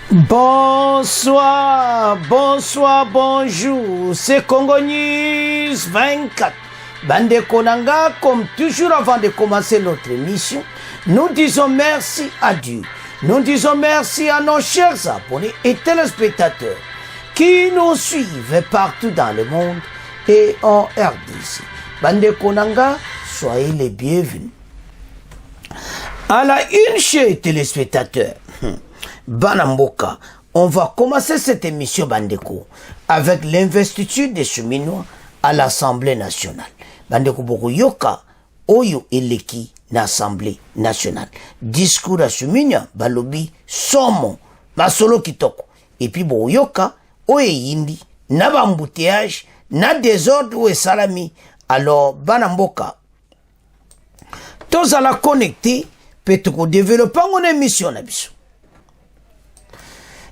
Bonsoir, bonsoir, bonjour, c'est Congo News 24. Bande Konanga, comme toujours avant de commencer notre émission, nous disons merci à Dieu. Nous disons merci à nos chers abonnés et téléspectateurs qui nous suivent partout dans le monde et en RDC. Bande Konanga, soyez les bienvenus. À la une, chers téléspectateurs, Banamboka, on va commencer cette émission Bandeko avec l'investiture des cheminots à l'Assemblée nationale. Bandeko Boko Yoka, Oyo Eleki, l'Assemblée nationale. Discours à cheminots, Balobi, Somo, Masolo Kitoko. Et puis Boko Yoka, Oye Yindi, Naba embouteillage, na désordre ou salami. Alors, Banamboka, tous à la connecter, peut-être développer une émission là-bas.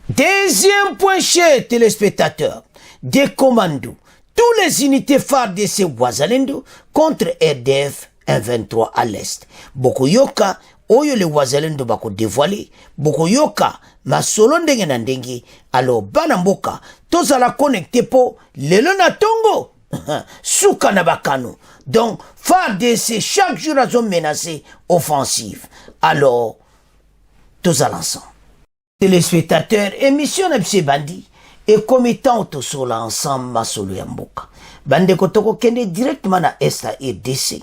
Deuxième point, chers téléspectateurs, des commandos, tous les unités phares de ces Ouazalendo contre RDF 123 à l'est. Bokoyoka, oyo les Ouazalendo bako dévoilé, Bokoyoka, ma solo ndenge na ndenge, alors Banamboka, tous à la connecter po, lelona tongo, souka na bakano. Donc, phare de ces chaque jour à zone menacée, offensive. Alors, tous à l'ensemble. Téléspectateurs, émission Nebse Bandi et commettant tout sur l'ensemble Masolo Yamboka. Bande Kotoko kende directement na Est à RDC.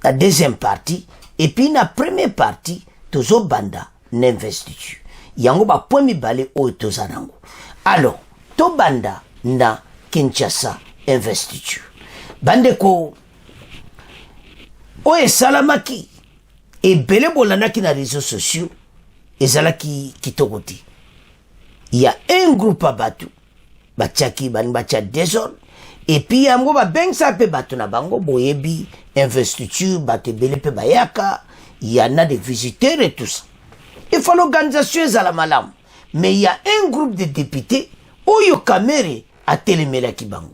La deuxième partie, et puis la première partie, toujours Banda n'investiture. Yango ba pomi bale o tozanango. Alors, to Banda na Kinshasa investiture. Bande ko o salamaki et bele bolanaki na réseaux sociaux. Et ça qui togoti. Il y a un groupe à Batu. Bachaki bacha désordre. Et puis il y a un groupe à Bengsa pe Batu na bango boyebi investiture bate bele pe bayaka. Il y en a des visiteurs et tout ça. Il faut l'organisation à malam. Mais il y a un groupe de députés Oyo Kamere a télémela ki bango.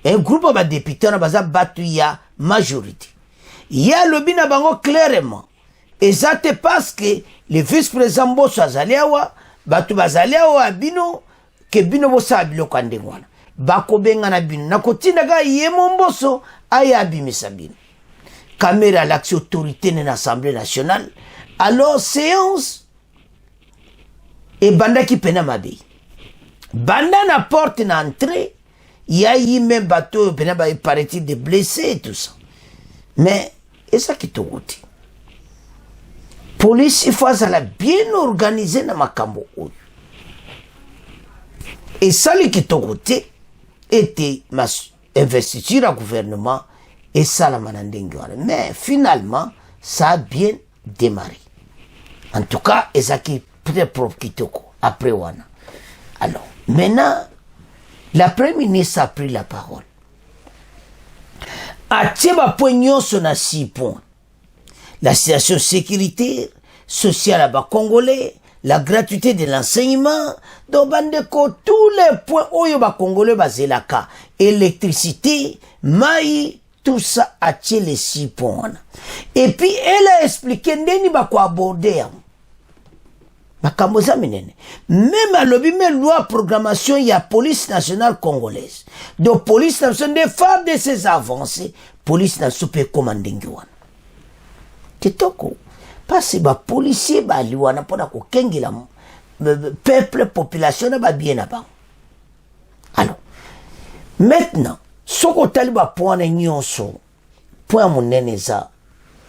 Un groupe de députés na baza Batu il y a majorité. Il y a le bina bango clairement. Et ça te parce que le vice-président Bosso Azaliawa, Batu Bazaliawa Bino, que Bino Bossa Abilo Kandengwana. Bako Bengana Bino. Nakotina ga Yemon Bosso, Aya Bimisa Bino. Caméra l'action autorité de l'Assemblée nationale. Alors, séance. Et Banda qui pena mabe. Banda na porte na entrée. Il y a eu même bateau, pena ba paraît-il de blessés et tout ça. Mais, et ça qui te route. Police, il faut la bien organiser dans makambo. Et ça, qui t'a côté, était ma investiture au gouvernement et ça, la manandengouane. Mais finalement, ça a bien démarré. En tout cas, et ça qui est très propre qui t'a après wana. Alors, maintenant, la première ministre a pris la parole. A tieba poignon son à 6 points. La situation sécuritaire, sociale à bas congolais, la gratuité de l'enseignement, donc bandeko tous les points où y a congolais bazelaka, électricité, maïs, tout ça a tiré les 6 points. Et puis elle a expliqué ndeni ba ko aborder. Bakamoza menene. Même à l'objet même loi programmation il y a police nationale congolaise. Donc police nationale des phares de ces avancées, police nationale peut commander ngwana. Kitoko parce que policier ba liwana pona ko kengela peuple population na ba bien na. Alors maintenant soko taliba point nyonso point monene za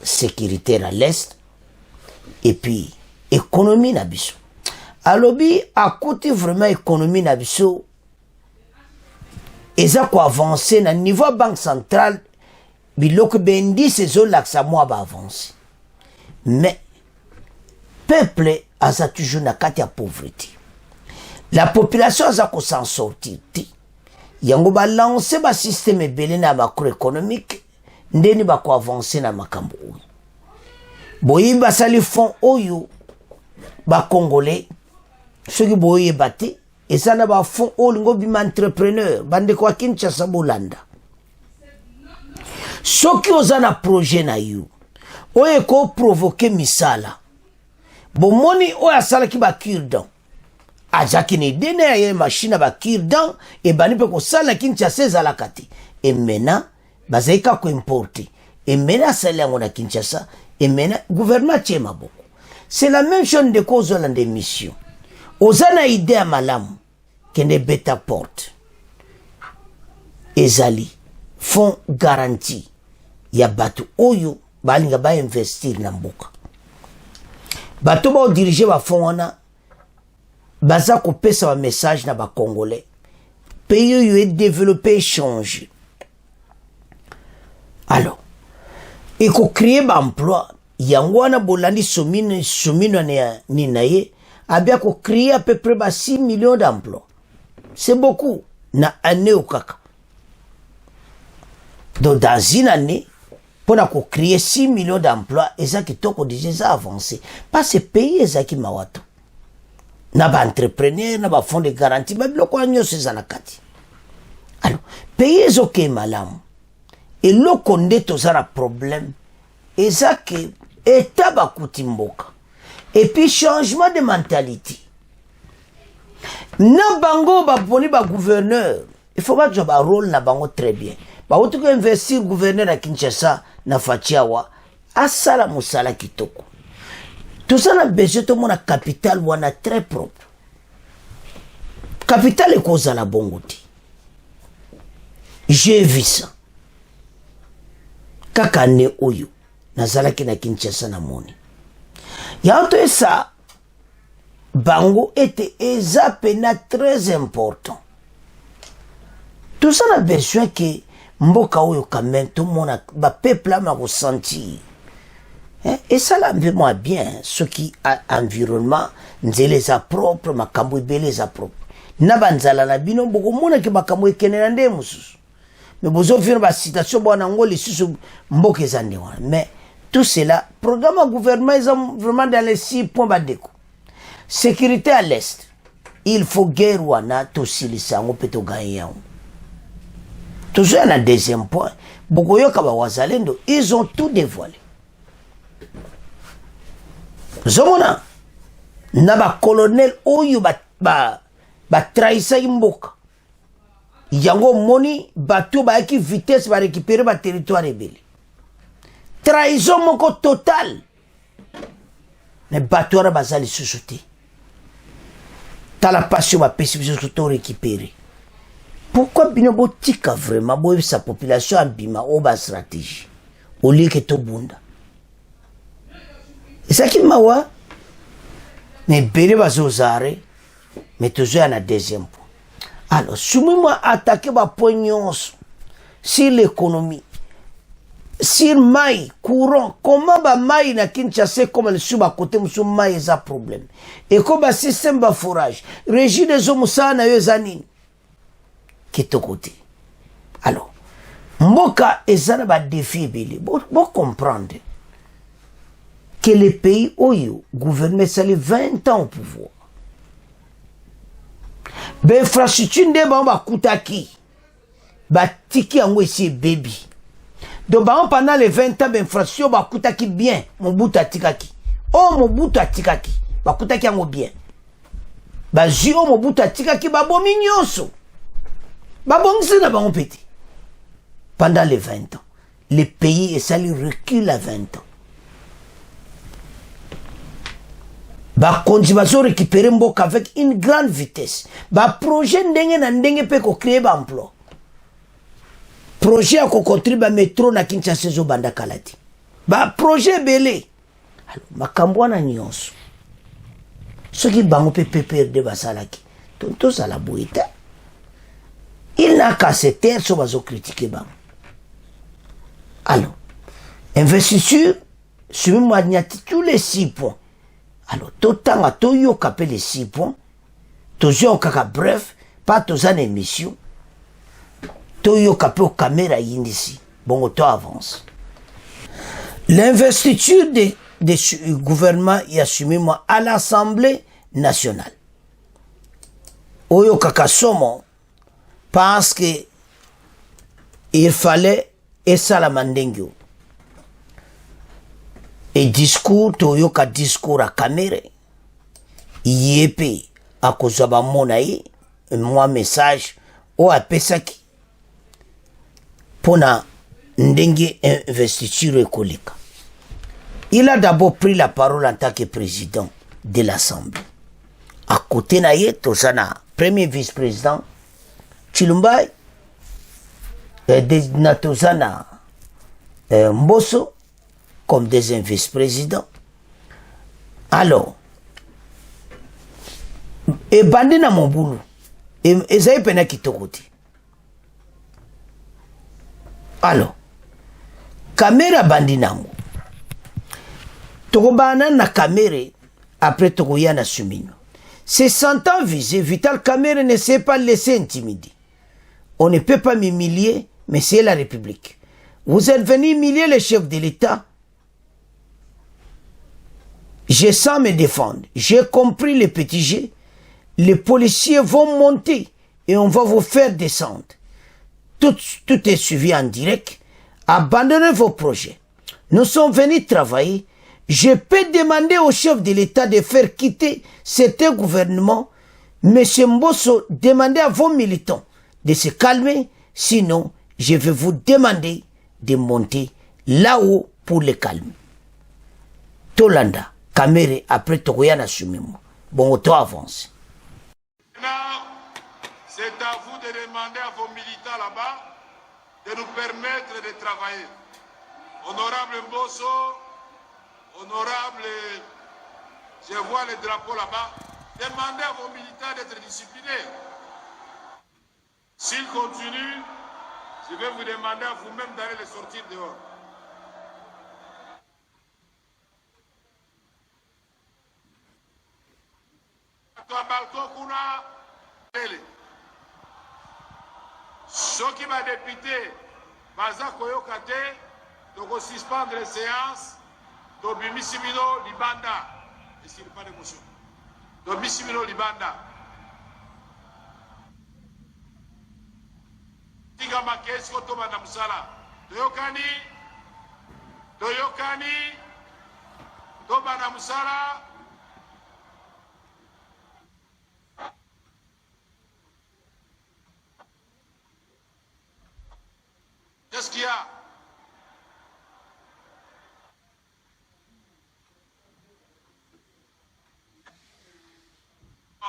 sécuritaire à l'est et puis économie na biso alobi à côté vraiment économie na biso eza ko avancer na niveau banque centrale biloko bendi ces l'axe moi ba avancer. Mais, peuple a toujours na kati ya pauvreté. La population a ko s'en sortir. Yango ba lancer ba système belé na macroéconomique, ndeni ba ko avancer na makambo. Boyi ba sali fond oyo ba congolais, ceux qui boyi baté, et ça na ba fond olingo bima entrepreneur, bande ko Kinshasa bolanda. Ceux qui osana projet na you. Oye ko provoquer misala. Bomoni oya sala ki ba cure-dent. azaki ni dene ya machine ba kirdan et bani pe ko sala Kinshasa ezalaka te et maintenant bazaika ko importer et maintenant sala ngona Kinshasa et maintenant gouvernement tie maboko. C'est la même chose de cause dans des missions. Ozana idée à malamu kende beta porte ezali font garantie ya batu oyo balinga ba investir na mboka. Bato ba diriger ba fond wana baza ko pesa ba message na ba congolais. Pays yo est développé change. Alors, et ko créer ba emploi yango wana bolandi somino ni naye abia ko créer à peu près 6 millions d'emplois. C'est beaucoup na année au kaka. Donc dans une année, pour créer 6 millions d'emplois, et ça qui toko déjà avancé. Parce que pays est ça qui mawato. Na ba entrepreneur, na ba fonds de garantie, ba biloko anyo se zanakati. Alors, pays est ok malamu. Et lo konde to zara problème. Et ça que état ba kutimboka. Et puis changement de mentalité. Na bango ba poni ba gouverneur. Il faut pas que ba rôle na bango très bien. Ba otu ko investir gouverneur à Kinshasa na Fatiawa asala musala kitoko. Tout ça na besoin to mona capital wana très propre. Capital est cause à la bongoti. J'ai vu ça. Kaka ne oyo nazalaki na Kinshasa na moni. Ya oto esa bango était ezapena très important. Tout ça na besoin que mboka oyo quand même tout le monde ba peuple m'a ressenti. Et ça là moi bien ce qui a environnement nzele za propre makambo ebele za propre. Na banzala na bino boko mona ke makambo ekenela nde mususu. Mais bozo vient ba citation bona ngoli susu mboka ezande wana. Mais tout cela programme gouvernement ils ont vraiment dans les 6 points badeko. Sécurité à l'est. Il faut guerre wana to silisa ngo peto gagner. Toujours un deuxième point. Bokoyoka ba wazalendo, ils ont tout dévoilé. Zomona na ba colonel oyo ba trahisa imboka. Yango moni bato ba ki vitesse ba récupérer ba territoire rebelle. Trahison moko total. Ne bato ra bazali susute. Ta la passion ba pesi biso récupérer. Pourquoi binobo tika vraiment boye sa population abima oba stratégie au lieu que to bunda. Et ça qui mawa mais bele bazozare mais toujours à la deuxième point. Alors, si moi attaquer ba poignons sur l'économie, sur maï courant, comment ba maï na Kinshasa comme le sous ba côté musu maï za problème. Et comme ba système ba forage, régime des hommes ça na yo zanini. Qui est au côté. Alors, Mboka et ça va défier Bélé. Bon comprendre que les pays Oyo gouvernaient ça les 20 ans au pouvoir. Ben infrastructure de ba kutaki. Ba tiki en ici baby. Donc pendant les 20 ans ben infrastructure ba kutaki bien. Mobutu atikaki. Oh Mobutu atikaki. Ba kutaki en bien. Ba jio Mobutu atikaki ba bomi nyonso. Pendant les 20 ans, les pays et ça lui recule à 20 ans. Ba konjibazo récupérer mboka avec une grande vitesse. Ba projet ndenge na ndenge pe ko créer ba emploi. Projet a ko contribuer métro na Kinshasa zo banda kalati. Ba projet belé. Alors makambo na nyonso. Ce qui bango pe PPRD basalaki. Tonto ça la boita. Il n'a qu'à se taire sur bazo critiquer bam. Alors, investiture, sur moi tous les 6 points. Alors, tout temps à tout yo capé les 6 points. Toujours kaka bref, pas tous en émission. Tout yo capé au caméra ici. Bon, auto avance. L'investiture des gouvernements y assumé moi à l'Assemblée nationale. Oyo kaka somo. Parce que il fallait et ça la mandengyo. Et discours, toyoka discours à caméra. Yépe, akozwa bamona ye mwa message oyo apesaki mpona ndenge investiture ekoleka. Il a d'abord pris la parole en tant que président de l'Assemblée. À côté na ye tozana premier vice-président Chilumbai, na tozana Mbosso comme deuxième vice-président. Alors, et bandi na mobulu ezali pena kitoko te. Alors, Kamere bandi nango tokobana na Kamere après tokoya na Sumino. Se sentant visé, Vital Kamere ne s'est pas laissé intimider. On ne peut pas m'humilier, mais c'est la République. Vous êtes venu humilier le chef de l'État. Je sens me défendre. J'ai compris les petits jets. Les policiers vont monter et on va vous faire descendre. Tout est suivi en direct. Abandonnez vos projets. Nous sommes venus travailler. Je peux demander au chef de l'État de faire quitter certains gouvernements. Monsieur Mbosso, demandez à vos militants de se calmer. Sinon, je vais vous demander de monter là-haut pour le calme. Tolanda, Kamere, après Togoyana Sumimo. Bon, auto avance. Maintenant, c'est à vous de demander à vos militants là-bas de nous permettre de travailler. Honorable Mbosso, honorable, je vois le drapeau là-bas, demandez à vos militants d'être disciplinés. S'ils continuent, je vais vous demander à vous-même d'aller les sortir dehors. Toi, balcon, kuna, télé. Ceux qui va député, baza koyoka te, donc suspendre les séances, donc Missimino Libanda. Ici, il n'y a pas d'émotion. Donc Missimino Libanda. Tigama Kesko Tomana Musala. Toyokani, Tomana Musala. Qu'est-ce qu'il y a?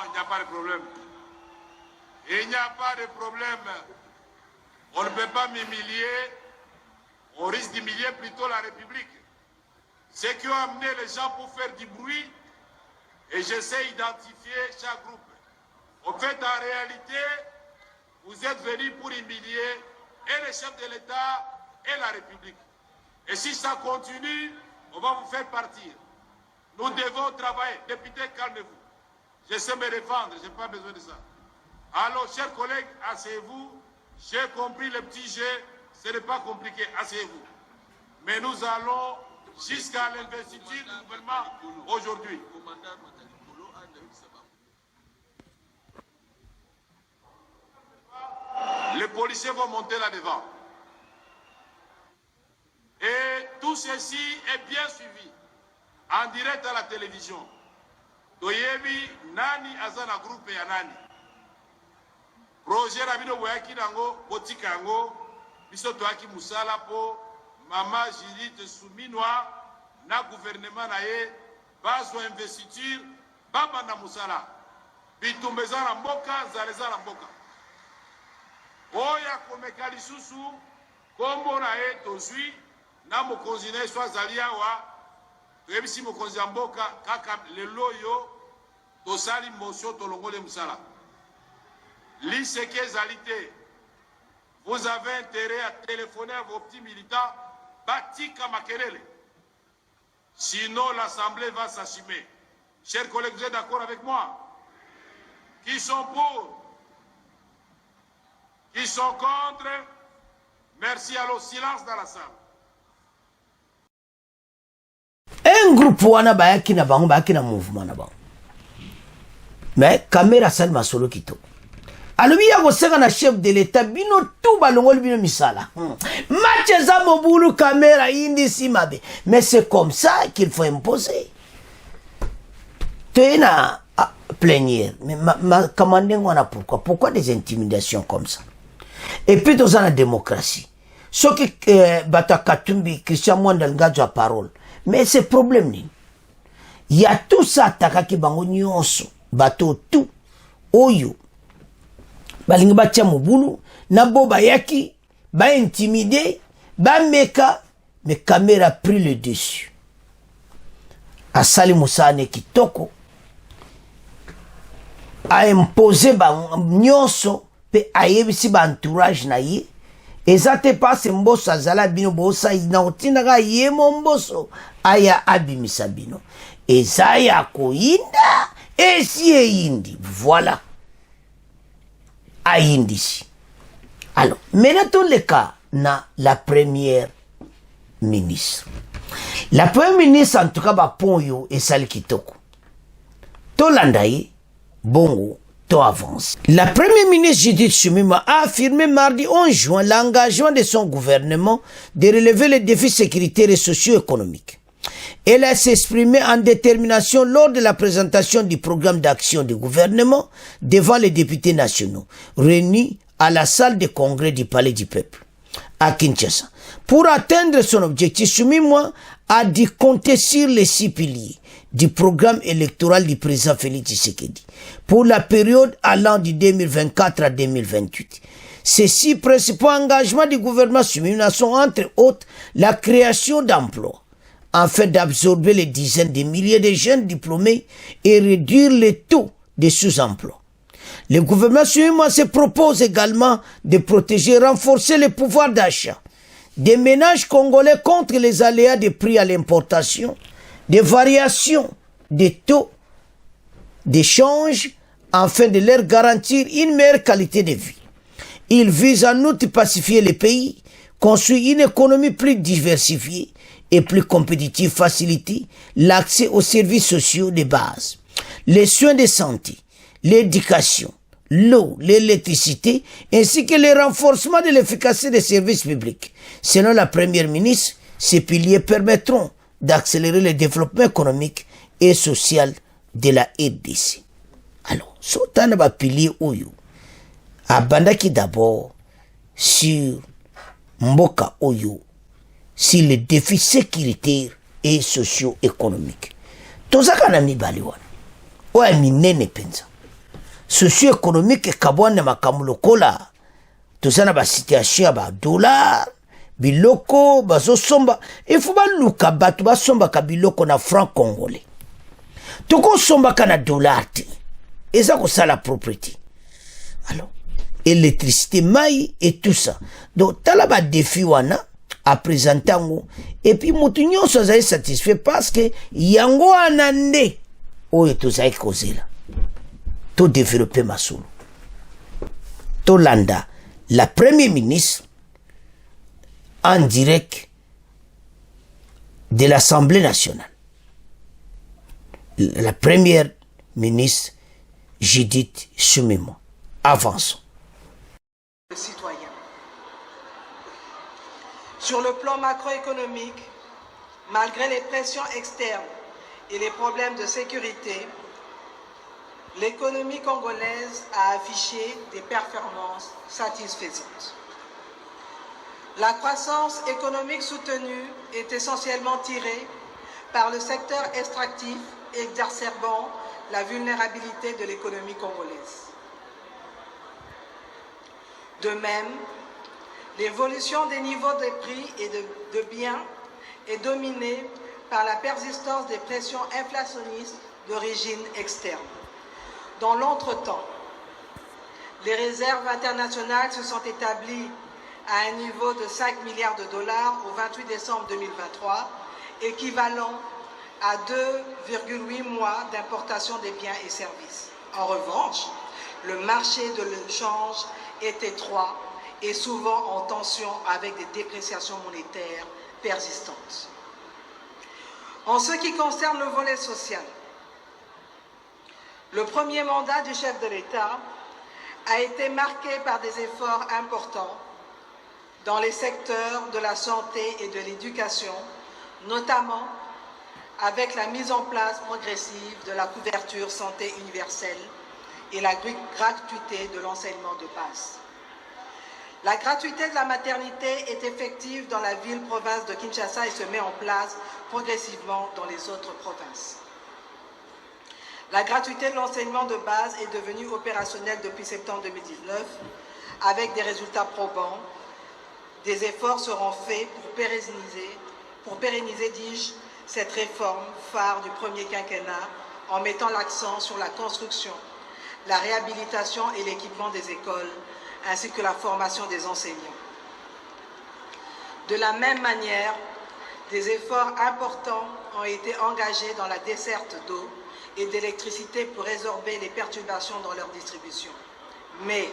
Il n'y a pas de problème. Il n'y a pas de problème. On ne peut pas m'humilier. On risque d'humilier plutôt la République. C'est qui ont amené les gens pour faire du bruit. Et j'essaie d'identifier chaque groupe. En fait, en réalité, vous êtes venus pour humilier et le chef de l'État et la République. Et si ça continue, on va vous faire partir. Nous devons travailler. Député, calmez-vous. Je sais me défendre, je n'ai pas besoin de ça. Alors, chers collègues, asseyez-vous. J'ai compris le petit jeu, ce n'est pas compliqué, asseyez-vous. Mais nous allons jusqu'à l'investiture du gouvernement aujourd'hui. Les policiers vont monter là-devant. Et tout ceci est bien suivi, en direct à la télévision. Toyebi nani azana groupe ya nani. Projet Rabino Boyaki Nango, Botika Yango, Biso Toaki Moussala po, Mama Judith Souminwa, na gouvernement na ye, bazo investiture, Baba na Moussala. Bitumbeza na mboka, Zaleza na mboka. Oya komekali susu, kombo na ye tozui, na mokonzi na ye swa zaliawa, toyebisi mokonzi ya mboka, kaka lelo yo, tosali motion tolongole Moussala. L'ICK Zalité, vous avez intérêt à téléphoner à vos petits militants, Batika Makelele. Sinon, l'Assemblée va s'assumer. Chers collègues, vous êtes d'accord avec moi? Qui sont pour? Qui sont contre? Merci. Alors, silence dans la salle. Un groupe wana bayaki na bango bayaki na mouvement na bango. Mais Kamere asali masolo kitoko. Alobi ya kosenga na chef de l'État bino tout balongoli bino misala. Macheza mobulu Kamere indi simabe. Mais c'est comme ça qu'il faut imposer. Tena plénière. Mais ma commandé, on a pourquoi? Pourquoi des intimidations comme ça? Et puis, dans la démocratie, ce qui Bata Katumbi, Christian Mwandal a parole. Mais c'est problème. Il y a tout ça, Takaki Bango Nyonso, bateau tout, Oyo. Balingi batia mobulu, Nabo Bayaki, ba intimidé, ba meka, mais caméra a pris le dessus. Asali Moussane Kitoko a imposé ba nyonso, pe ayebisi ba entourage na ye. Ezate pas mboso azala bino bosa na otinaka ye mboso aya abimisa bino. Ezaya koinda esi eyindi. Voilà. Aindisi. Alors, maintenant le cas na la première ministre. La première ministre en tout cas ba ponyo esali kitoko. Tolanda ye bongo. Avance. La première ministre Judith Suminwa a affirmé mardi 11 juin l'engagement de son gouvernement de relever les défis sécuritaires et socio-économiques. Elle a s'exprimé en détermination lors de la présentation du programme d'action du gouvernement devant les députés nationaux, réunis à la salle de congrès du Palais du Peuple, à Kinshasa. Pour atteindre son objectif, Suminwa a dit compter sur les 6 piliers du programme électoral du président Félix Tshisekedi pour la période allant de 2024 à 2028. Ces 6 principaux engagements du gouvernement Suminwa sont entre autres la création d'emplois, afin d'absorber les dizaines de milliers de jeunes diplômés et réduire le taux de sous-emploi. Le gouvernement Suminwa se propose également de protéger et renforcer le pouvoir d'achat des ménages congolais contre les aléas des prix à l'importation, des variations des taux d'échange afin de leur garantir une meilleure qualité de vie. Il vise en outre pacifier le pays, construire une économie plus diversifiée et plus compétitive, faciliter l'accès aux services sociaux de base, les soins de santé, l'éducation, l'eau, l'électricité, ainsi que le renforcement de l'efficacité des services publics. Selon la première ministre, ces piliers permettront d'accélérer le développement économique et social de la RDC. Alors, Sotana va pilier Oyo, abandaki d'abord sur Mboka Oyo, sur les défis sécuritaires et socio-économiques. Tozaka na mibali wana, oya minene penza. Socio-économique kabwana makamulokola, tozana ba situation ba dollar, biloko bazo somba, il faut baluka batu basomba ka biloko na franc congolais. Toko somba ka na dollar te. Eza ko sala propriété. Alors, électricité, maï et tout ça. Donc, tala ba défi wana à présenter et puis mutu nyonso azali satisfait parce que yango anande oyo tozali kozela. To développer masolo. To landa la première ministre en direct de l'Assemblée nationale. La première ministre Judith Suminwa. Avançons. Le citoyen. Sur le plan macroéconomique, malgré les pressions externes et les problèmes de sécurité, l'économie congolaise a affiché des performances satisfaisantes. La croissance économique soutenue est essentiellement tirée par le secteur extractif, exacerbant la vulnérabilité de l'économie congolaise. De même, l'évolution des niveaux de prix et de biens est dominée par la persistance des pressions inflationnistes d'origine externe. Dans l'entretemps, les réserves internationales se sont établies à un niveau de 5 milliards de dollars au 28 décembre 2023, équivalent à 2,8 mois d'importation des biens et services. En revanche, le marché de l'échange est étroit et souvent en tension avec des dépréciations monétaires persistantes. En ce qui concerne le volet social, le premier mandat du chef de l'État a été marqué par des efforts importants dans les secteurs de la santé et de l'éducation, notamment avec la mise en place progressive de la couverture santé universelle et la gratuité de l'enseignement de base. La gratuité de la maternité est effective dans la ville-province de Kinshasa et se met en place progressivement dans les autres provinces. La gratuité de l'enseignement de base est devenue opérationnelle depuis septembre 2019 avec des résultats probants. Des efforts seront faits pour pérenniser, dis-je, cette réforme phare du premier quinquennat en mettant l'accent sur la construction, la réhabilitation et l'équipement des écoles, ainsi que la formation des enseignants. De la même manière, des efforts importants ont été engagés dans la desserte d'eau et d'électricité pour résorber les perturbations dans leur distribution. Mais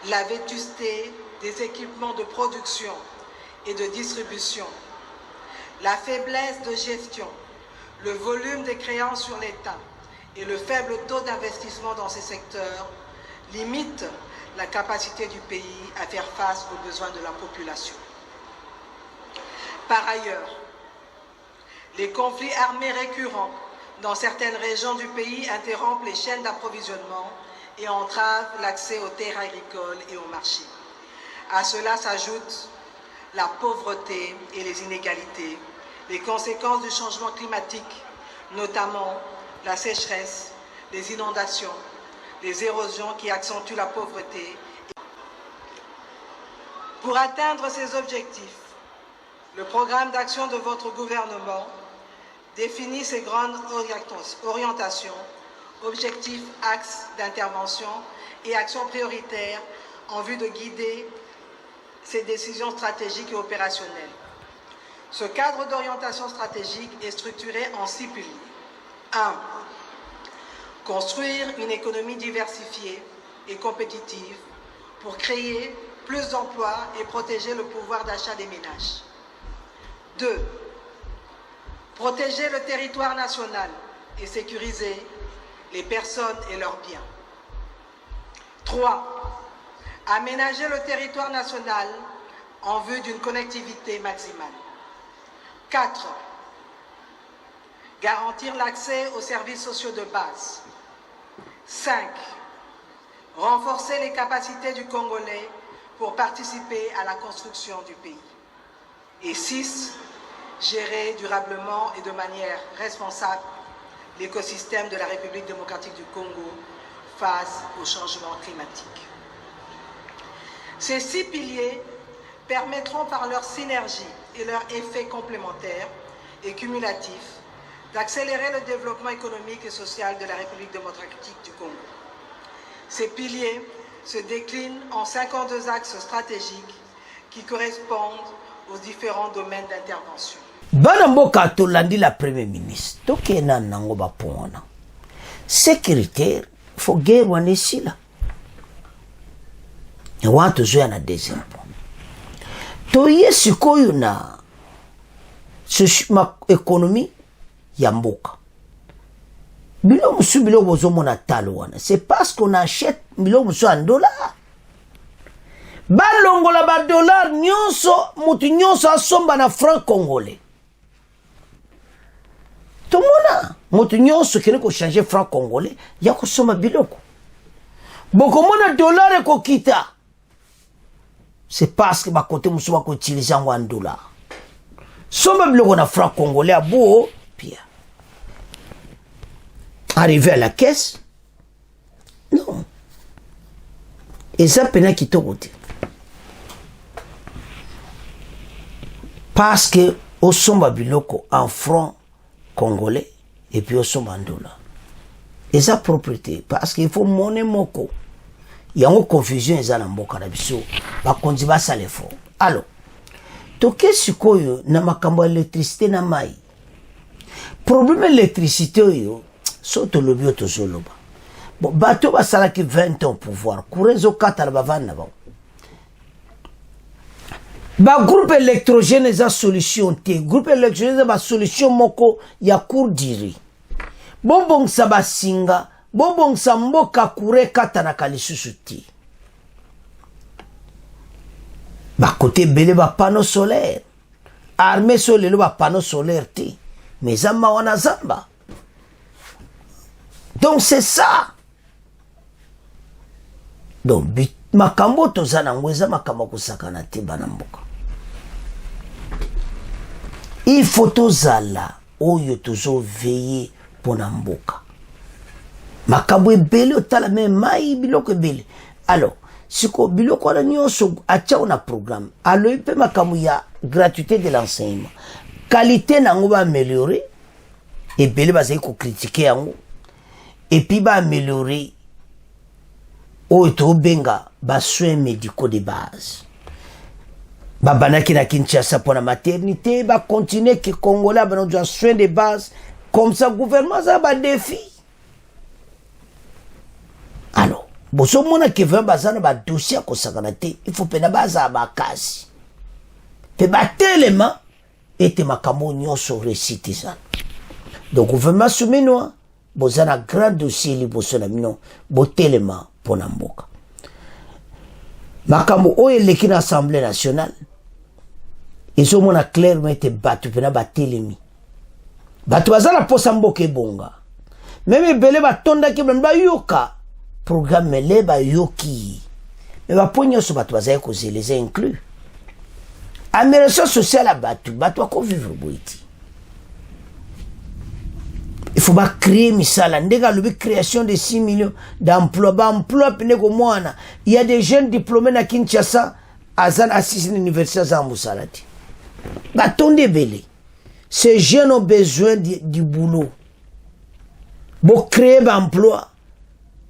la vétusté des équipements de production et de distribution, la faiblesse de gestion, le volume des créances sur l'État et le faible taux d'investissement dans ces secteurs limitent la capacité du pays à faire face aux besoins de la population. Par ailleurs, les conflits armés récurrents dans certaines régions du pays interrompent les chaînes d'approvisionnement et entravent l'accès aux terres agricoles et aux marchés. À cela s'ajoutent la pauvreté et les inégalités, les conséquences du changement climatique, notamment la sécheresse, les inondations, les érosions qui accentuent la pauvreté. Pour atteindre ces objectifs, le programme d'action de votre gouvernement définit ses grandes orientations, objectifs, axes d'intervention et actions prioritaires en vue de guider ces décisions stratégiques et opérationnelles. Ce cadre d'orientation stratégique est structuré en 6 piliers. 1. Construire une économie diversifiée et compétitive pour créer plus d'emplois et protéger le pouvoir d'achat des ménages. 2. Protéger le territoire national et sécuriser les personnes et leurs biens. 3. Aménager le territoire national en vue d'une connectivité maximale. 4. Garantir l'accès aux services sociaux de base. 5. Renforcer les capacités du Congolais pour participer à la construction du pays. Et 6. Gérer durablement et de manière responsable l'écosystème de la République démocratique du Congo face au changement climatique. Ces 6 piliers permettront par leur synergie et leur effet complémentaire et cumulatif d'accélérer le développement économique et social de la République démocratique du Congo. Ces piliers se déclinent en 52 axes stratégiques qui correspondent aux différents domaines d'intervention. Bana mboka tolandi la premier ministre tokena nango bapona sécuritaire faut guerre wana esila ewa tozoya na deuxième point toye sikoyo na économie ya mboka bilo musu bilo bozomona talo wana c'est parce qu'on achète bilo musu en dollars balongola ba dollar nyonso mutu nyonso asomba na franc congolais tomona mutu nyonso kene ko changer franc congolais ya kosomba biloko bokomona dollar ekokita c'est parce que bakote musu bako utiliser en dollar somba biloko na franc congolais abo pia arrivé à la caisse non et ça pena kitoko te parce que au somba biloko en franc congolais et puis au somba en dollar et sa propriété parce qu'il faut monnaie moko il y a une confusion eza na mboka na biso bakonzi basala effort alors toke sikoyo na makambo électricité na mai problème électricité oyo so tolobi o tozoloba bon bato basalaki 20 ans au pouvoir courant ezokata na bavandi na bango ba groupe électrogène eza solution te groupe électrogène eza ba solution moko ya court durée bobongisa basinga bobongisa mboka courant katanaka lisusu te bakote ebele bapanneau solaire armée so lelo bapanneau solaire te mais eza mawa na zamba. Donc c'est ça. Donc makambo toza nango eza makambo kosakana te bana mboka. Il faut tozala oyo tozo veiller pona mboka. Makambo ebele otala me mai biloko ebele. Alors siko biloko wana nyonso atia na programme. Alors pe makambo ya gratuité de l'enseignement. Qualité nango ba améliorer. Ebele bazali ko critiquer yango. Et puis ba améliorer oyo benga ba soins médicaux de base. Ba banaki na Kinshasa pour la maternité, ba continuer que Congolais ba nos soins de base comme ça gouvernement ça ba défi. Alors, boso mona ke va bazana ba dossier ko sakana te, il faut pena baza ba kasi. Te ba tellement et te makamo nyonso récité ça. Donc gouvernement soumenoa bozana grand dossier li boso na mino botelema pona mboka. Makambo oyo eleki na Assemblée nationale ils ont clairement été battus pena batelemi. Batu bazala posa mboka ebonga. Même ebele batondaki ba yoka programme le ba yoki. Mais ba ponyo so batu bazala ko les inclus. Amélioration sociale à batu ko vivre boiti. Il faut pas créer misala ndega lobi création de 6 millions d'emplois ba emploi pene ko mwana. Il y a des jeunes diplômés na Kinshasa azan assisté à l'université za musalati. Batonde belé. Ces jeunes ont besoin du boulot. Pour créer un emploi.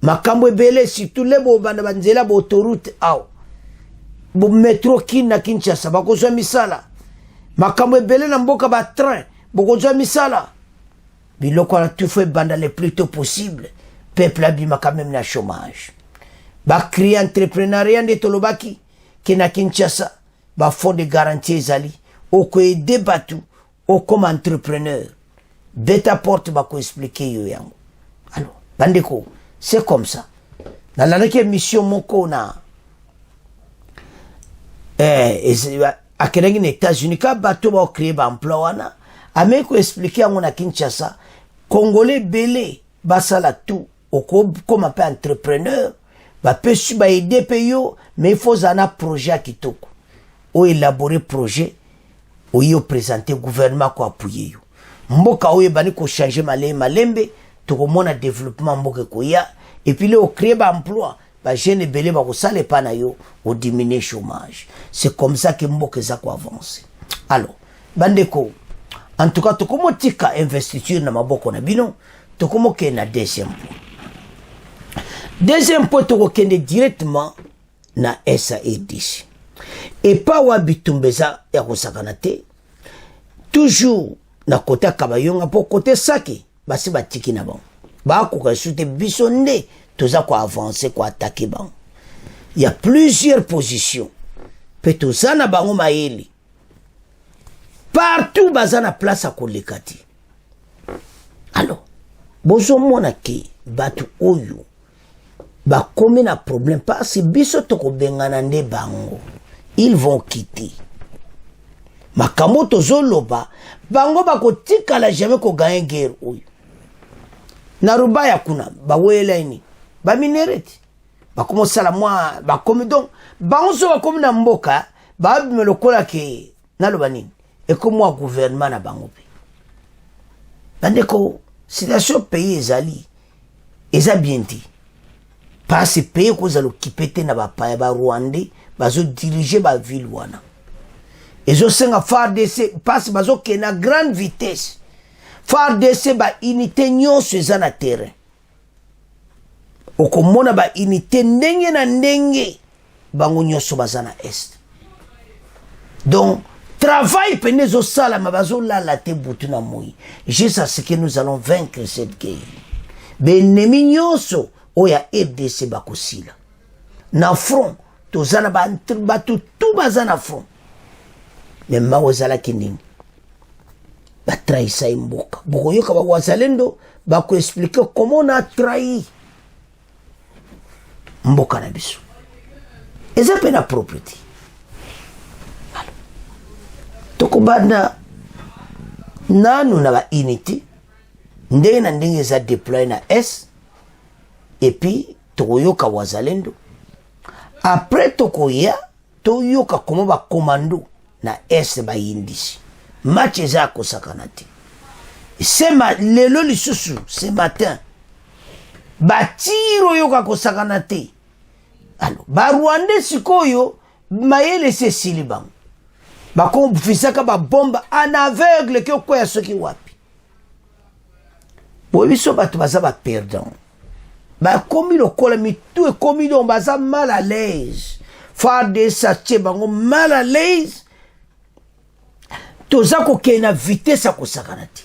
Makambo belé surtout les bo banda banzela bo autoroute aw. Bo métro na Kinshasa bakozwa misala. Makambo belé na mboka ba train bokozwa misala. Biloko na tout fait banda le plus tôt possible. Peuple abima quand même na chômage. Ba créer entrepreneuriat de tolobaki qui na Kinshasa ba fonds de garantie ezali. Au que débattu au comme entrepreneur beta porte ba ko expliquer yo yango. Alors bandeko c'est comme ça dans la mission moko na akenengi na États-Unis ka bato ba créer ba emploi wana ameko expliquer yango na Kinshasa congolais belé basala tout au comme un entrepreneur ba peut ba aider payo mais il faut un projet kitoko ou élaborer projet oyo présenter gouvernement ko appuyer yo mboka oyo bani ko changer malembe to ko mona développement mboka ko ya et puis le au créer ba emploi ba jeune belé ba ko sale pa na yo au diminuer chômage. C'est comme ça que mboka za ko avancer. Alors bandeko en tout cas to ko motika investiture na maboko na bino to ko moke na deuxième point to ko kende directement na SAEDC. Et pas wabitumbeza ya kosakana te toujours na côté kabayonga po côté saki basi batiki na bon ba ko kasute bisonde toza ko avancer ko attaquer bon. Il y a plusieurs positions pe toza na bango maeli partout bazana place à kolekati. Alors bozo mona ke batu oyo ba komi na problème parce biso to ko bengana nde bango. Ils vont quitter. Makambo tozoloba bango bakotika la jamais ko gagner guerre oyo. Na rubaya kuna ba wela ini. Ba minereti. Ba komo sala moi ba komi donc bango so ba komi na mboka ba me lokola ke na loba nini. Et comme moi gouvernement na bango pe. Bandeko situation pays ezali eza bien dit. Parce que pays ko zalo kipete na ba pa ba Rwandais bazo diriger ba ville wana. Ezo senga FARDC passe bazo ke na grande vitesse. FARDC ba unité nyonso eza na terrain. Okomona ba unité ndenge na ndenge bango nyonso baza na est. Donc travail penezo sala mabazo la te butu na moi. Juste ce que nous allons vaincre cette guerre. Benemi nyonso oya RDC bakosila. Na front tozana batu tout bazana front. Mais mawazala kinini. Ba trahisa imboka. Boko yoka ba wazalendo bako expliquer comment on a trahi mboka na biso. Eza pena property. Toko banda nanu na ba unité ndenge na ndenge eza déployé na S et puis tokoyoka wazalendo après tokoya toyoka komo ba commando na S ba yindisi match eza kosakana te lelo lisusu ce matin batiro yoka kosakana te alors ba Rwandais sikoyo mayele se silibango bakombufisaka babomba en aveugle ke okoya soki wapi boyebiso bato baza baperdant bakomi lokola mitu ekomi don baza mal à l'aise FARDC atie bango mal à l'aise toza kokende na vitesse ya kosakana te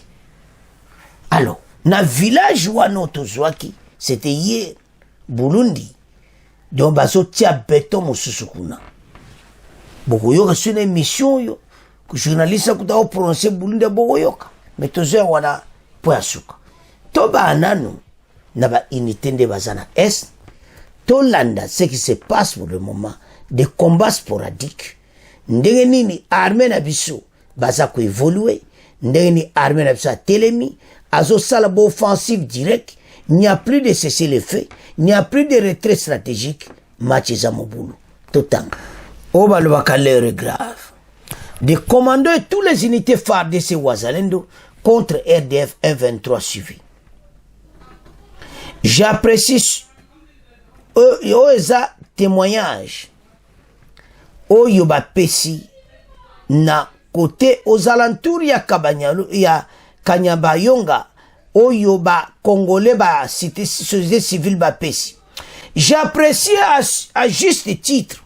alors na village wana tozwaki c'était hier Burundi donc bazotia beton mosusu kuna bokoyoka sur une émission yo que journaliste akuta prononcer Burundi bokoyoka mais tozo wana po ya suka to ba nanu na ba unité nde bazana est to landa ce qui se passe pour le moment des combats sporadiques ndenge nini armée na biso baza ko évoluer ndenge ni armée na biso telemi azo sala bo offensive direct. Il n'y a plus de cessez-le-feu, il n'y a plus de retrait stratégique. Match Zamobulu. Tout temps. Oba le l'heure est grave. Des commandos et toutes les unités phares de ces Wazalendo contre RDF 123 suivi. J'apprécie eza témoignage. Oyoba Pessi na côté aux alentours ya Kabanyalo ya Kanyabayonga. Oyo ba Congolais ba cité société civile ba Pessi. J'apprécie à juste titre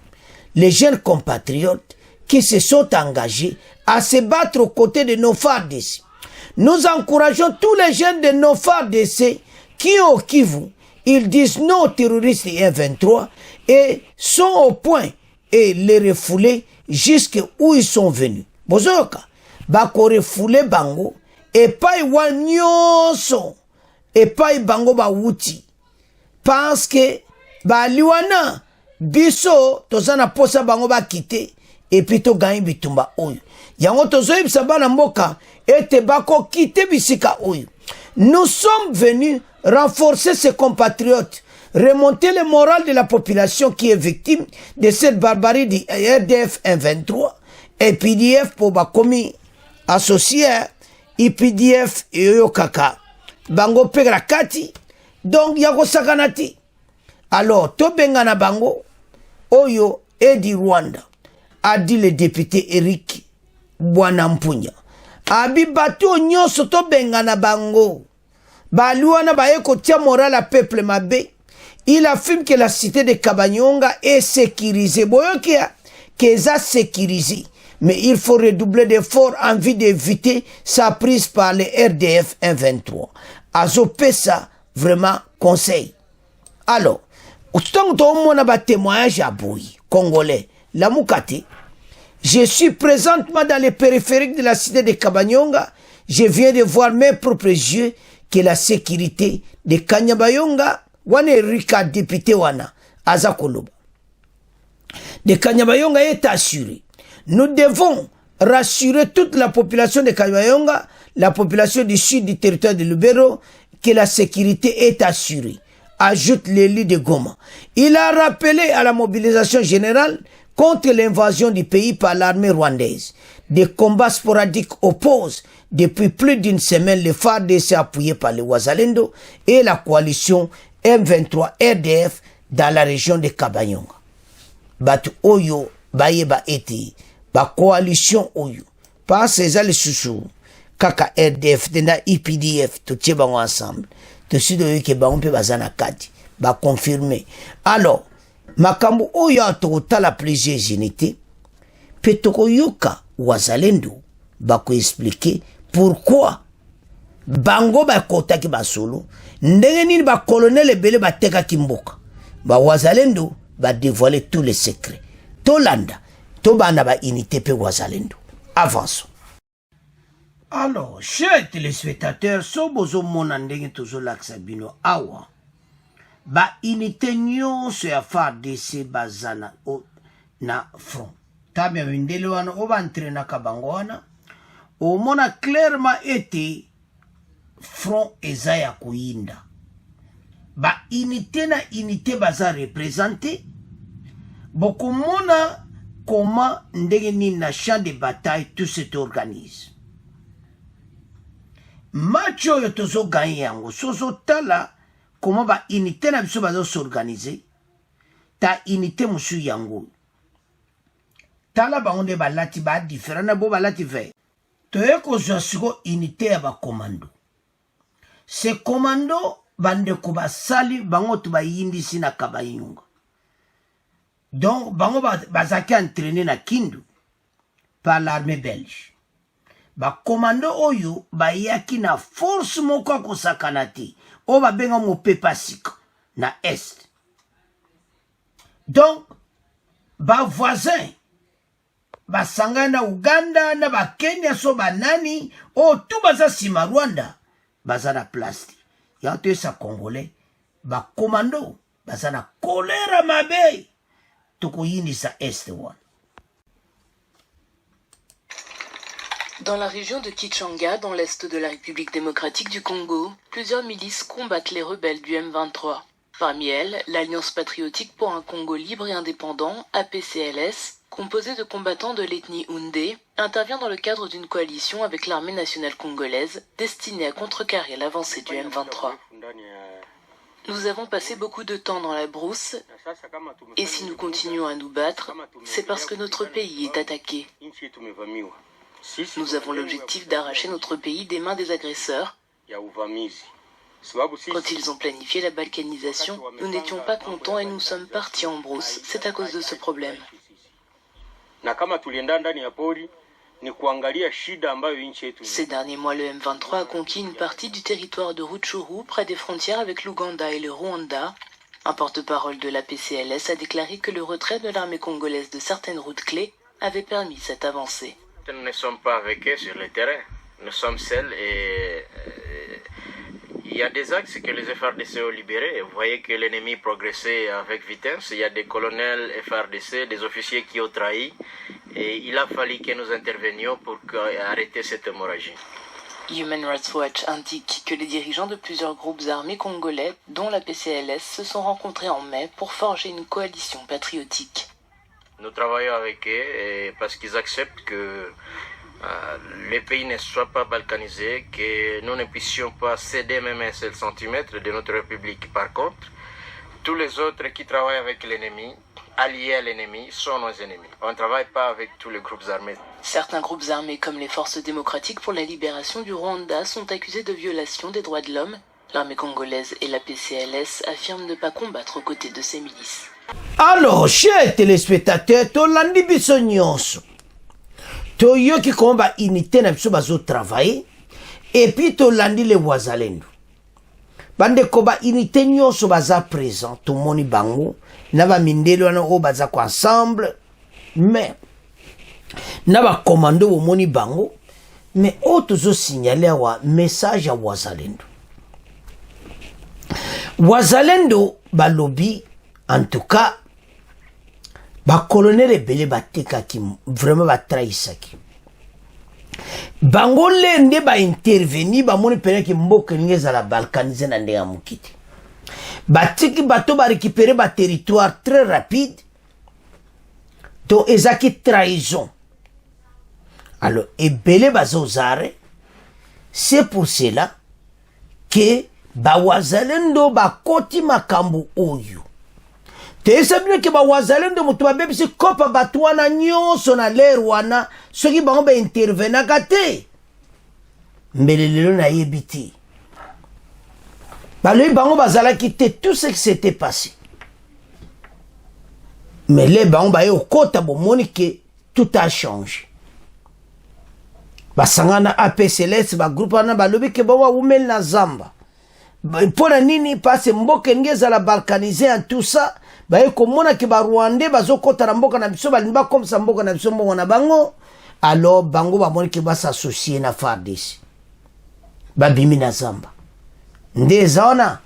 les jeunes compatriotes qui se sont engagés à se battre aux côtés de nos FARDC. Nous encourageons tous les jeunes de nos FARDC qui au Kivu, ils disent non aux terroristes et M23 et sont au point et les refouler jusqu'où ils sont venus. Bozoka, bako refouler bango et pas nyonso et pas bango ba wuti parce que ba liwana biso tozana posa bango ba quitter et puis to gagne bitumba oyo yango tozo yebisa bana mboka ete bako quitter bisika oyo. Nous sommes venus renforcer ses compatriotes, remonter le moral de la population qui est victime de cette barbarie du RDF 123 et PDF pour bakomi associé IPDF et Oyokaka bango pegra kati donc yako sakanati. Alors to bengana bango oyo Edi Rwanda a dit le député Eric Bwanampunya abi bato nyonso to bengana bango baluana ba eko tia moral à peuple mabe. Il affirme que la cité de Kabanyonga est sécurisée boyokia keza sécurisée. Mais il faut redoubler d'efforts en vue d'éviter sa prise par les RDF 123. Azopé ça, vraiment, conseil. Alors, autant que on a témoignage à Bouy, Congolais, la Moukati, je suis présentement dans les périphériques de la cité de Kabanyonga. Je viens de voir mes propres yeux que la sécurité de Kanyabayonga, wane Rika député wana, Azakoloba. De Kanyabayonga est assurée. Nous devons rassurer toute la population de Kanyabayonga, la population du sud du territoire de Lubero, que la sécurité est assurée. Ajoute l'élu de Goma. Il a rappelé à la mobilisation générale contre l'invasion du pays par l'armée rwandaise. Des combats sporadiques opposent depuis plus d'une semaine les FARDC appuyés par les Wazalendo et la coalition M23 RDF dans la région de Kabanyonga. Batu Oyo Bayeba eti ba coalition Oyo pas ces les sous kaka RDF dena IPDF tout tie bango ensemble tout si de ke bango pe bazana kati ba confirmer. Alors makambo Oyo atota la plusieurs unités petoko yoka Wazalendo ba ko expliquer pourquoi bango ba kota ki basolo ndenge nini ba colonel ebele ba teka kimboka ba Wazalendo va dévoiler tous les secrets. Tolanda, Tobana ba unité pe Wazalendo. Avançons. Alors, chers téléspectateurs, so bozo monandenge tozo laksabino awa. Ba unité nyonso ya FARDC bazana o na front. Tabia mindele wana oba entraîna kabango wana. omona clairement ete front eza ya koyinda ba unité na unité baza représenter bokomona comment ndenge nini na champ de bataille tout s'organise. Match oyo tozo gagné yango sozo tala comment ba unité na biso bazo s'organiser ta unité musu yango tala bango nde balati ba différent na bo balati vert toye kozwa siko unité ya ba commando. Se commando bandeko basali bango to bayindisi na Kabayunga. Donc bango bazaki entraîné na Kindu par l'armée belge. Ba commando oyo bayaki na force moko kosakana te o babenga mo pepasika na est. Donc ba voisin basanga na Uganda na ba Kenya so banani o tout baza sima Rwanda baza na place. Yanto sa congolais ba commando baza na kolera mabe toko yindi sa est one. Dans la région de Kichanga, dans l'est de la République démocratique du Congo, plusieurs milices combattent les rebelles du M23. Parmi elles, l'Alliance patriotique pour un Congo libre et indépendant, APCLS, composée de combattants de l'ethnie Houndé, intervient dans le cadre d'une coalition avec l'armée nationale congolaise destinée à contrecarrer l'avancée du M23. Nous avons passé beaucoup de temps dans la brousse, et si nous continuons à nous battre, c'est parce que notre pays est attaqué. Nous avons l'objectif d'arracher notre pays des mains des agresseurs. Quand ils ont planifié la balkanisation, nous n'étions pas contents et nous sommes partis en brousse. C'est à cause de ce problème. Ces derniers mois, le M23 a conquis une partie du territoire de Rutshuru, près des frontières avec l'Ouganda et le Rwanda. Un porte-parole de la PCLS a déclaré que le retrait de l'armée congolaise de certaines routes clés avait permis cette avancée. Nous ne sommes pas avec eux sur le terrain. Nous sommes seuls et il y a des axes que les FRDC ont libérés. Vous voyez que l'ennemi progressait avec vitesse. Il y a des colonels FRDC, des officiers qui ont trahi. Et il a fallu que nous intervenions pour arrêter cette hémorragie. Human Rights Watch indique que les dirigeants de plusieurs groupes armés congolais, dont la PCLS, se sont rencontrés en mai pour forger une coalition patriotique. Nous travaillons avec eux parce qu'ils acceptent que les pays ne soient pas balkanisés, que nous ne puissions pas céder même un seul centimètre de notre République. Par contre, tous les autres qui travaillent avec l'ennemi, alliés à l'ennemi, sont nos ennemis. On ne travaille pas avec tous les groupes armés. Certains groupes armés comme les Forces démocratiques pour la libération du Rwanda sont accusés de violation des droits de l'homme. L'armée congolaise et la PCLS affirment ne pas combattre aux côtés de ces milices. Alors, chers téléspectateurs, tolandi biso nyonso. Toyoki komba unité na biso bazo travailler et puis tolandi le wazalendo. Bande koba unité nyonso baza présent, tout moni bango, na ba mindelo wana o baza ko ensemble, mais na ba commando o moni bango, mais o tozo signaler wa message à wazalendo. Wazalendo balobi en tout cas ba colonel ebele batekaki vraiment batrahisaki bango lende ba intervenir ba moni pene ki mboka ninge za la balkaniser na ndenge mukiti batiki bato ba récupérer ba territoire très rapide to ezaki trahison. Alors ebele bazozare, c'est pour cela que ba wazalendo ba koti makambu oyo te sabine ke ba wazalendo mutu babebisi kopa batu wana nyonso na ler wana soki bango ba intervenaka te mbele lelo na yebi te baloyi bango bazalaki te tout ce qui s'était passé mais le bango baye okota bomoni ke tout a changé basangana APCLS ba groupe wana balobi ke bawa umeli na zamba pona nini pase mboke ngeza la balkaniser en tout ça baye komona ke ba Rwandais bazokota na mboka na biso balimba comme ça mboka na biso mbongo na bango alors bango bamoni ke ba s'associer na FARDC babimi na zamba ndezona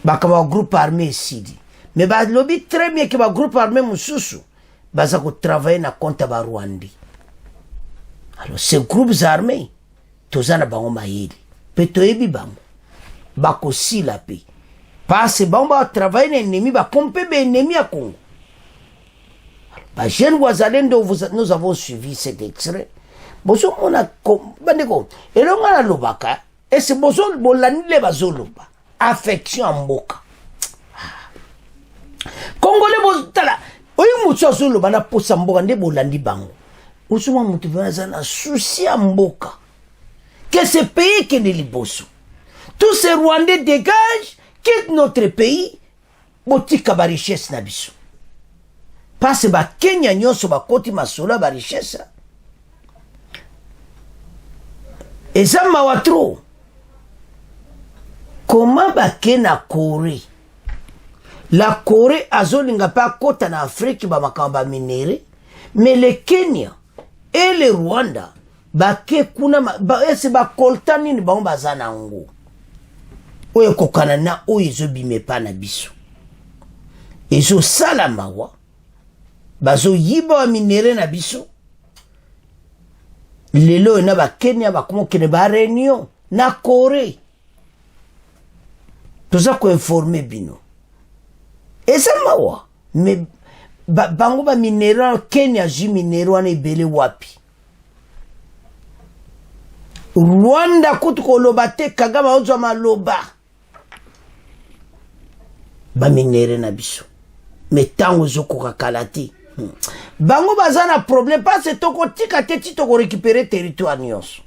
bakaba groupe armé sidi mais ba lobby très bien que ba groupe armé mususu baza ko travailler na compte ba Rwandais Alors ces groupes armés toza na bango mayeli pe toyebi bango bakosila pe parce bango batravaille na ennemi bakompe baennemi ya Congo. Jeune Wazalendo, nous avons suivi cet extrait. Bozo mona bandeko elonga na lobaka et c'est bozo bolani le bazoloba affection mboka. Congolais bozala oyi mutu azoloba na posa mboka nde bolandi bango. Osuma mutu vaza na souci ya mboka. Que ce pays que ne liboso. Tous ces Rwandais dégagent, quittent notre pays, botika ba richesse na biso. Parce ba Kenya nyonso ba koti masola ba richesse. Et ça m'a trop. Comment ba Kenya Corée? La Corée azolinga pa kota na Afrique ba makamba minéré, mais le Kenya et le Rwanda ba ke kuna ba ese ba kolta nini ba bazana ngo. Oyo kokana na oyo ezobime pa na biso. Ezo sala mawa. Bazo yiba wa minere na biso. Lelo na ba Kenya ba komo kene ba réunion na Corée. Toza ko informer bino. Eza mawa. Me bango ba minere Kenya ji minere wana ebele wapi. Rwanda kutu koloba te Kagame ozo maloba. Ba minere na biso. Metango zoko kakalati. Bango bazana problème parce que toko tika te ti toko récupérer territoire nyonso.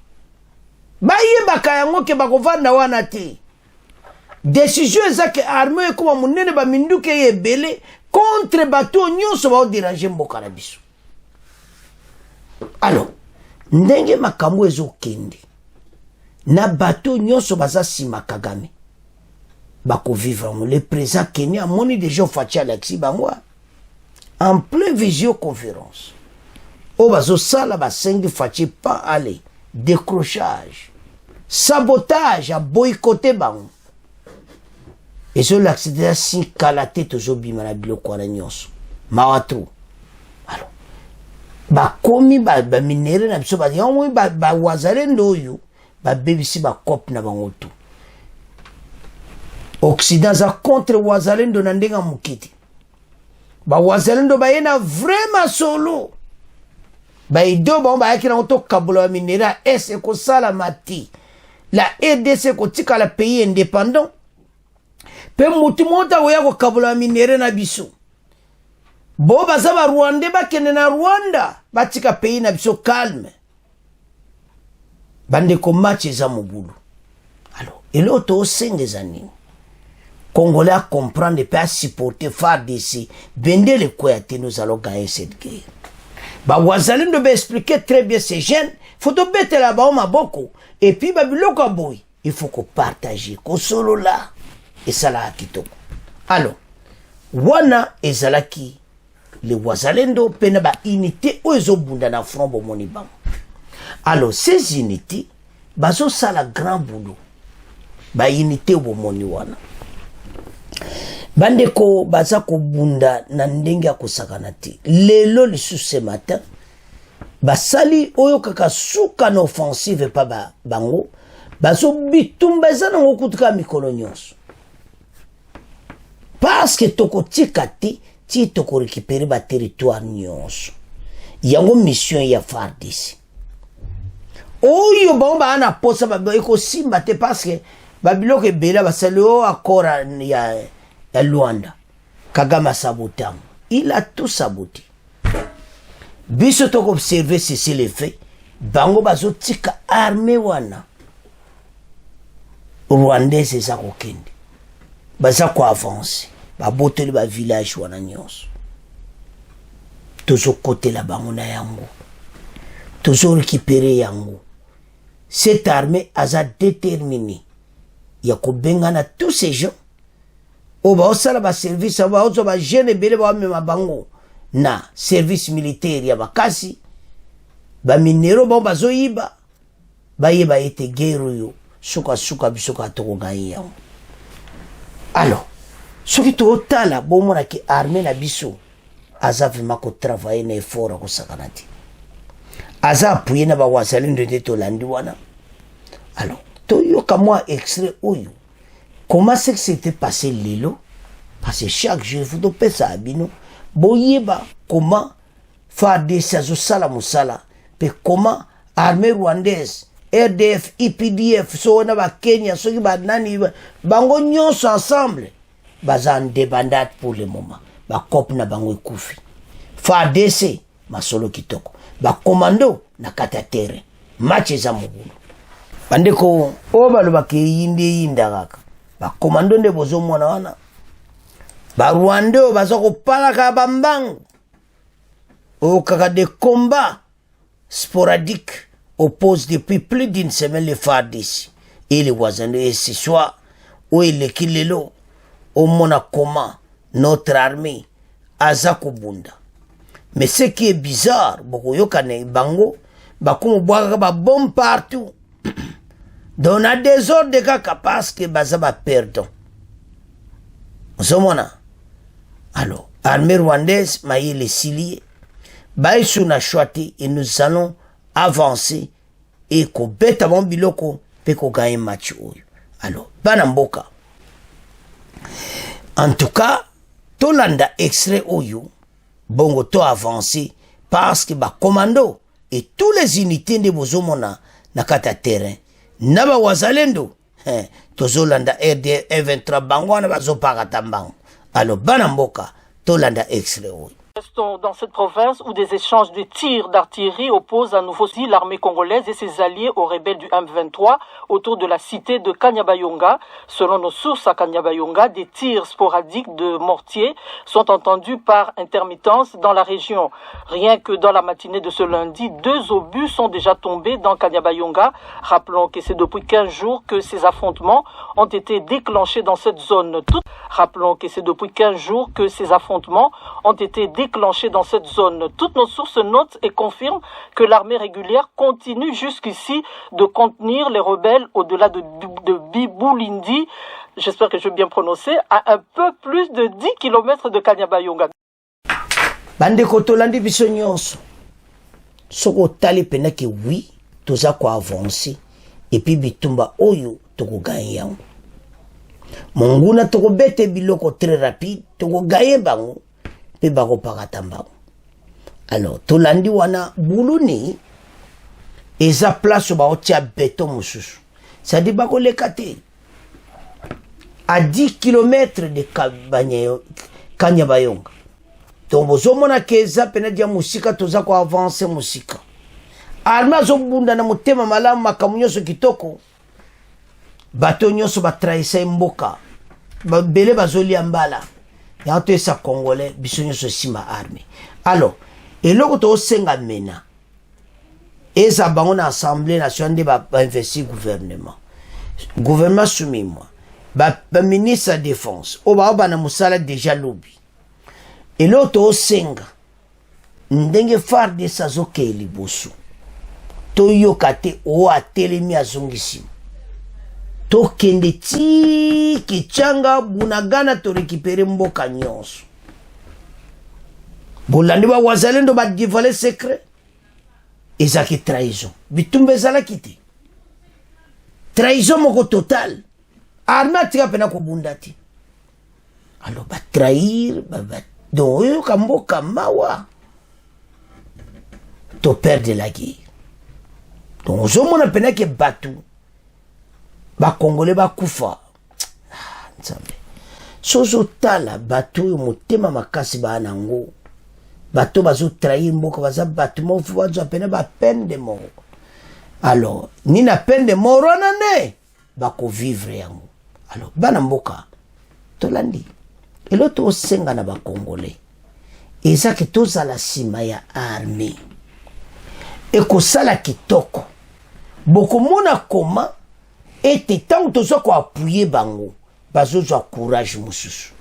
Ba yebaka yango ke bakovanda wana te. Décision ezake armée ko munene ba minduke yebele contre bateau nyonso ba déranger mboka na biso. Alors, ndenge makambo ezokende. Na bateau nyonso baza sima Kagame. Bako vivre le président Kenya moni déjà Fachi Alexis bangwa en pleine visioconférence. O bazo sala ba sengi Fachi pas aller décrochage, sabotage, à boycotter bango. Et sur l'accident si kalaté toujours bimana biloko na nyonso. Mawatru. Alors ba komi ba minere na biso ba yomo ba Wazalendo yo ba bebisi ba cop na bango tout. Occident za contre Wazalendo na ndenga mukiti. Ba Wazalendo ba yena vraiment solo. Ba ido ba yaki na oto kabula minera ese ko sala mati. La RDC ko tika la pays indépendant. Pe mutu monta oya ko kabula minera na biso. Bo baza ba Rwanda ba kene na Rwanda ba tika pays na biso calme. Bande ko match za mobulu. Alors, eloto osengeza nini? Congolais à comprendre et à supporter FARDC. Bende le Kouyaté, nous allons gagner cette guerre. Bah, Wazalendo va expliquer très bien ces jeunes. Faut te mettre là-bas, on beaucoup. Et puis, Babiloko boy. Il faut qu'on partage, qu'on solo là. Et ça là, kitoko. Alors, wana ezalaki. Le Wazalendo pena ba unité ozo bunda na front bomoni bang. Alors, ces unités, bazo ça la grand boulot. Ba unité bomoni wana. Bandeko baza ko bunda na ndenge ya kosakana te. Lelo lisusu ce matin basali oyo kaka suka na offensive pa bango bazo bitumba ezana ngokutuka mikolo nyonso. Parce que toko tika te ti toko récupérer ba territoire nyonso. Yango mission ya FARDC. Oyo bomba ana posa ba eko simba te parce que babiloko ebela basali o akora ya Luanda. Kagame sabotant. Il a tout saboté. Biso toko observer ceci les faits. Bango bazo tika armée wana. Rwandais eza kokende. Baza ko avancer. Ba boteli ba village wana nyonso. Tozo côté la bango na yango. Tozo récupérer yango. Cette armée a déterminé. Ya ko bengana tous ces gens. Oba osala ba service aba ozo ba jeune bele ba mema bango na service militaire ya bakasi ba minero ba bazo yiba ba yeba ete guerre yo suka bisoka toko gaya. Alors soki to otala bo mona ki armée na biso aza vraiment ko travailler na effort ko sakanati. aza appuyé na bawazalendo nde tolandi wana. Alors toyoka mwa extrait oyo comment c'est que c'était passé lelo, parce que chaque jour il faut topesa abino boyeba comment FARDC azosala mosala pe comment armée rwandaise RDF IPDF so na ba Kenya soki ba nani bango nyonso ensemble baza en débandade pour le moment ba cop na bango ekufi FARDC masolo kitoko ba commando na kata terre match eza mobulu bandeko o balobaka yinda kaka ba commando nde bozomona wana ba Rwanda oyo baza kopalaka bambangu oyo kaka des combats sporadiques opposent depuis plus d'une semaine les FARDC et les voisins et ce soir où il est kilelo au monacoma notre armée aza kobunda. Mais ce qui est bizarre beaucoup yokane bango bakumu bwaka ba bombe partout dans a des ordres de kaka parce que baza ba perdant osomona. Alors armée rwandaise maye les siliers baïsou na choiti et nous allons avancer et ko beta mon biloko pe ko gagner match oyo. Alors bana mboka en tout cas tolanda extrait oyo bongo to avancer parce que ba commando et tous les unités de bozomona na kata terrain na ba wazalendo tozolanda RD F23 bango na bazopaka tambango. Alors bana mboka tolanda extrait oyo. Restons dans cette province où des échanges de tirs d'artillerie opposent à nouveau l'armée congolaise et ses alliés aux rebelles du M23 autour de la cité de Kanyabayonga. Selon nos sources à Kanyabayonga, des tirs sporadiques de mortiers sont entendus par intermittence dans la région. Rien que dans la matinée de ce lundi, 2 obus sont déjà tombés dans Kanyabayonga. Rappelons que c'est depuis 15 jours que ces affrontements ont été déclenchés dans cette zone. Déclenché dans cette zone. Toutes nos sources notent et confirment que l'armée régulière continue jusqu'ici de contenir les rebelles au-delà de Bibulindi, j'espère que je vais bien prononcer, à un peu plus de 10 km de Kanyabayonga. Bandeko tolandi biso nyonso soko tali pena ke oui toza ko avancer et puis bitumba oyo toko gagner yango monguna toko bete biloko très rapide toko gagner bango. Alors tolandi wana buluni eza place ba otia béton mususu ça dit bako lekate à 10 km de Kanyabayonga donc bozomona keza pena dia musika toza ko avancer musika arma zo bunda na motema malamu makamu nyonso kitoko bato nyonso batrahisa mboka bele bazoli ambala yanto sa congolais bisonyo so sima armée. Alors eloko to senga mena eza bango na assemblée nationale de ba investir gouvernement soumis moi ba ministre de défense o ba na musala déjà lobby eloko to senga ndenge farde sa zoke liboso to yokate o atelemi azongisi to kende ti kichanga bunagana to récupérer mboka nyonso bolandi ba wazalendo ba dévoiler secret ezaki trahison bitumba ezala kiti trahison moko total arma tika pena ko bundati alors ba trahir ba do ka mboka mawa to perdre la guerre donc ozomona pena ke batu ba congolais ba kufa nzambe sozo tala bato yo motema makasi ba nango bato bazo trahir mboka baza bato mo fuwazo apena ba peine de mort. Alors ni na peine de mort nane ba ko vivre yango. Alors bana mboka tolandi elo to senga na ba congolais eza ke tozala sima ya armée e ko sala kitoko boko mona koma ete tant tozo ko appuyer bango bazozo courage mususu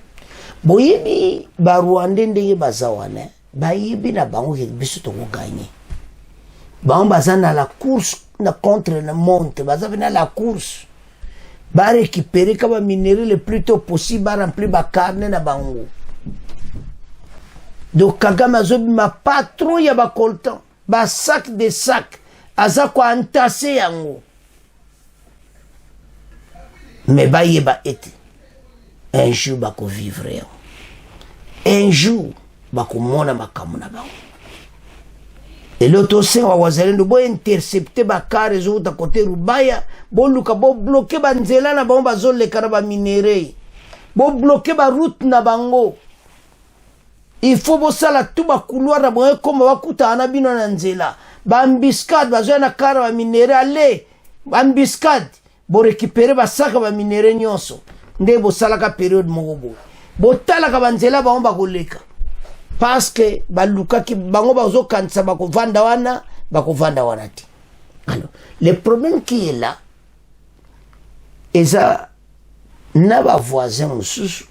boyebi ba Rwanda ndenge bazawana bayebi na bango ke biso to ko gagner bango bazana la course na contre le monde bazana la course ba récupérer ka ba minerais le plus tôt possible ba remplir ba carnet na bango donc Kagame azobi ma pas trop ya ba coltan ba sac de sac aza ko antase yango mais bayeba ete un jour bako vivre yango un jour bako mona makambo na bango elo tosenga wazalendo bo intercepte bakare ezouta kote Rubaya boluka bo bloquer banzela na bango bazoleka na baminere bo bloquer baroute na bango. Il faut bosala tout bakouloir na bango ekoma bakuta na bino na nzela bambiscade bazoya na kara baminere ale bambiscade bo récupérer basaka baminere nyonso nde bosalaka période moko boye botalaka banzela bango bakoleka parce que balukaki bango bazokanisa bakovanda wana te. Alors le problème qui est là eza na ba voisin mosusu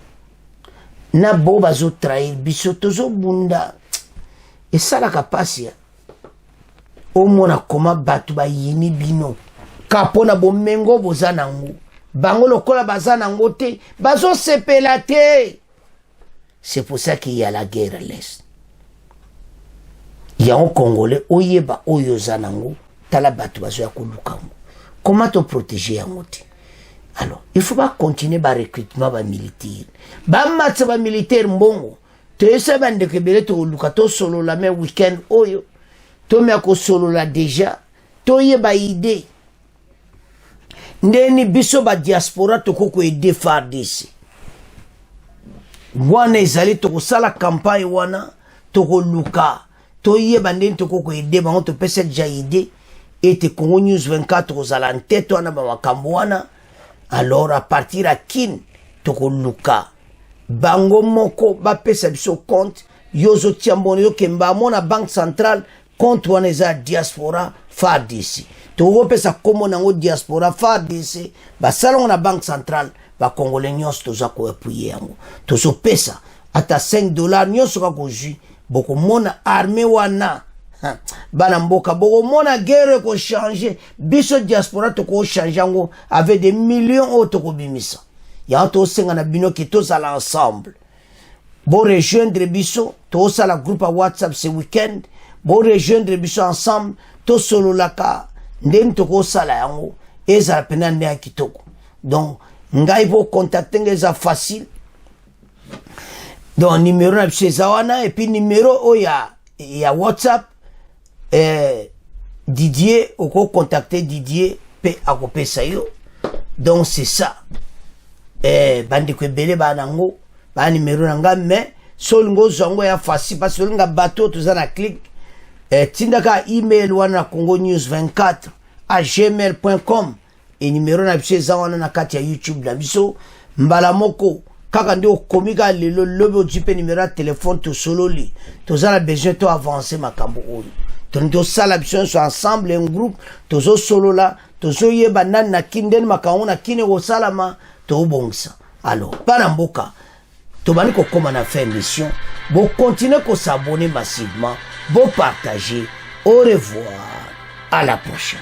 na bo bazotrahir biso tozobunda esalaka pasi omona koma bato bayini bino kapona bomengo boza nango bango lokola baza nango te bazosepela te. C'est pour ça qu'il y a la guerre à l'Est. Il y a un Congolais, oyeba oyozanango, tala batu bazoya kolukango. Comment te protéger yango te? Alors, il faut pas continuer ba recrutement ba militaire. Ba matsa ba militaire mbongo. Te esa bande kebele to luka to solo la même week-end oyo. To me ko solo la déjà. To yeba idée. Ndeni biso ba diaspora to koko aider FARDC. Wana ezali tokosala campagne wana tokoluka toyeba ndeni tokoko ede bango topesa déjà idée ete Congo News 24 kozala ntete wana bamakambo wana. Alors à partir à kin tokoluka bango moko bapesa biso compte yozo tiambono yokemba mona banque centrale compte wana eza diaspora FARDC tokopesa komo nango diaspora FARDC basalongo na banque centrale ba Congolais nyonso toza ko appuyer yango tozo pesa ata $5 nyonso ka kozwi boko mona armée wana bana mboka boko mona guerre ko changer biso diaspora to ko changer yango avec des millions auto ko bimisa ya to senga na bino ki to sala ensemble bo rejoindre biso to sala groupe WhatsApp ce week-end bo rejoindre biso ensemble to solo laka ndem to ko sala yango eza pena ndya kitoko. Donc ngai po contacter ngeza facile donc numéro na biso wana et puis numéro oya ya WhatsApp Didier oko contacter Didier pe akopesa yo. Donc c'est ça bandi ko belé banango ba numéro nanga mais solingo zongo ya facile parce que nga bateau to za na click tindaka email wana Congo News 24@gmail.com et numéro na biso eza wana na kati ya YouTube na biso mbala moko kaka nde okomika lelo lobe ojipe numéro ya téléphone to sololi toza na besoin to avancer makambo oyo to sala biso so ensemble un groupe tozo solola tozo yeba nani na kindeni makambo na kine ko salama to bongisa. Alors para mboka to bani ko koma na fin mission bo continuer ko s'abonner massivement bo partager. Au revoir, à la prochaine.